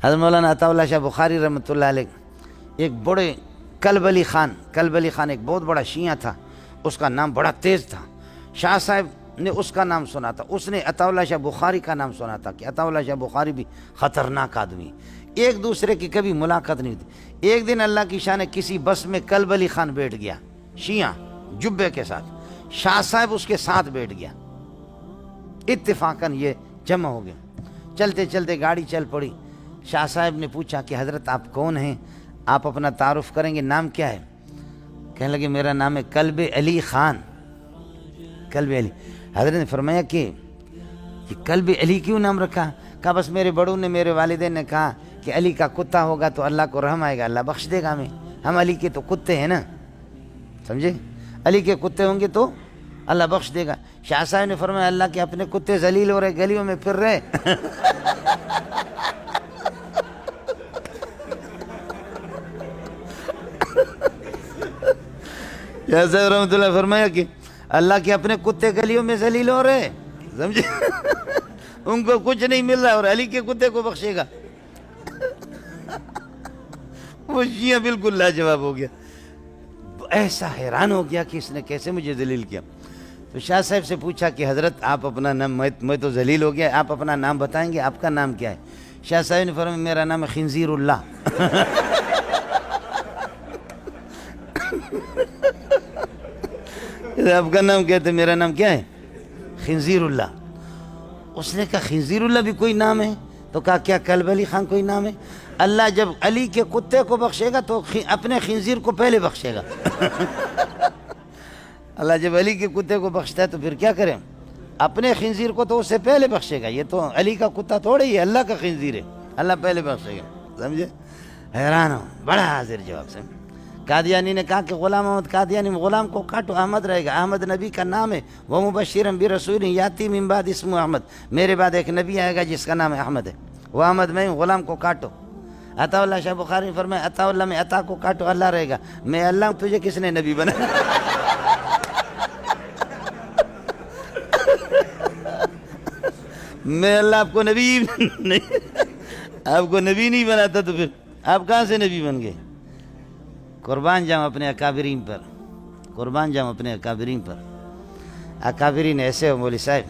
حضرت مولانا عطا اللہ شاہ بخاری رحمۃ اللہ علیہ ایک بڑے کلب علی خان ایک بہت بڑا شیعہ تھا، اس کا نام بڑا تیز تھا. شاہ صاحب نے اس کا نام سنا تھا، اس نے عطا اللہ شاہ بخاری کا نام سنا تھا کہ عطا اللہ شاہ بخاری بھی خطرناک آدمی. ایک دوسرے کی کبھی ملاقات نہیں ہوتی. ایک دن اللہ کی شان کسی بس میں کلب علی خان بیٹھ گیا شیعہ جبے کے ساتھ، شاہ صاحب اس کے ساتھ بیٹھ گیا. اتفاقاً یہ جمع ہو گیا. چلتے چلتے گاڑی چل پڑی. شاہ صاحب نے پوچھا کہ حضرت آپ کون ہیں، آپ اپنا تعارف کریں گے، نام کیا ہے؟ کہنے لگے میرا نام ہے کلب علی خان. کلب علی. حضرت نے فرمایا کہ یہ کلب علی کیوں نام رکھا؟ کہا بس میرے بڑوں نے، میرے والدین نے کہا کہ علی کا کتا ہوگا تو اللہ کو رحم آئے گا، اللہ بخش دے گا ہمیں. ہم علی کے تو کتے ہیں نا، سمجھے؟ علی کے کتے ہوں گے تو اللہ بخش دے گا. شاہ صاحب نے فرمایا اللہ کے اپنے کتے ذلیل ہو رہے، گلیوں میں پھر رہے. شاہ صاحب رحمۃ اللہ فرمایا کہ اللہ کے اپنے کتے گلیوں میں ذلیل ہو رہے، سمجھے؟ ان کو کچھ نہیں مل رہا اور علی کے کتے کو بخشے گا. وہ شیعہ بالکل لاجواب ہو گیا، ایسا حیران ہو گیا کہ اس نے کیسے مجھے ذلیل کیا. تو شاہ صاحب سے پوچھا کہ حضرت آپ اپنا نام، میں تو ذلیل ہو گیا، آپ اپنا نام بتائیں گے، آپ کا نام کیا ہے؟ شاہ صاحب نے فرمایا میرا نام ہے خنزیر اللہ. آپ کا نام کہتے میرا نام کیا ہے؟ خنزیر اللہ. اس نے کہا خنزیر اللہ بھی کوئی نام ہے؟ تو کہا کیا کلب علی خان کوئی نام ہے؟ اللہ جب علی کے کتے کو بخشے گا تو اپنے خنزیر کو پہلے بخشے گا. اللہ جب علی کے کتے کو بخشتا ہے تو پھر کیا کریں؟ اپنے خنزیر کو تو اس سے پہلے بخشے گا. یہ تو علی کا کتا تھوڑے ہی ہے، اللہ کا خنزیر ہے، اللہ پہلے بخشے گا. سمجھے؟ حیران ہو، بڑا حاضر جواب سے. قادیانی نے کہا کہ غلام احمد قادیانی، غلام کو کاٹو، احمد رہے گا، احمد نبی کا نام ہے. وہ مبشرم برسول یاتی من بعد اسمہ احمد، میرے بعد ایک نبی آئے گا جس کا نام احمد ہے، وہ احمد میں ہوں، غلام کو کاٹو. عطا اللہ شاہ بخاری نے فرمایا عطا اللہ میں عطا کو کاٹو، اللہ رہے گا. میں اللہ ہوں، تجھے کس نے نبی بنا؟ میں اللہ آپ کو نبی نہیں، آپ کو نبی نہیں بناتا تو پھر آپ کہاں سے نبی بن گئے؟ قربان جاؤں اپنے اکابرین پر، قربان جاؤں اپنے اکابرین پر. اکابرین ایسے ہو مولوی صاحب.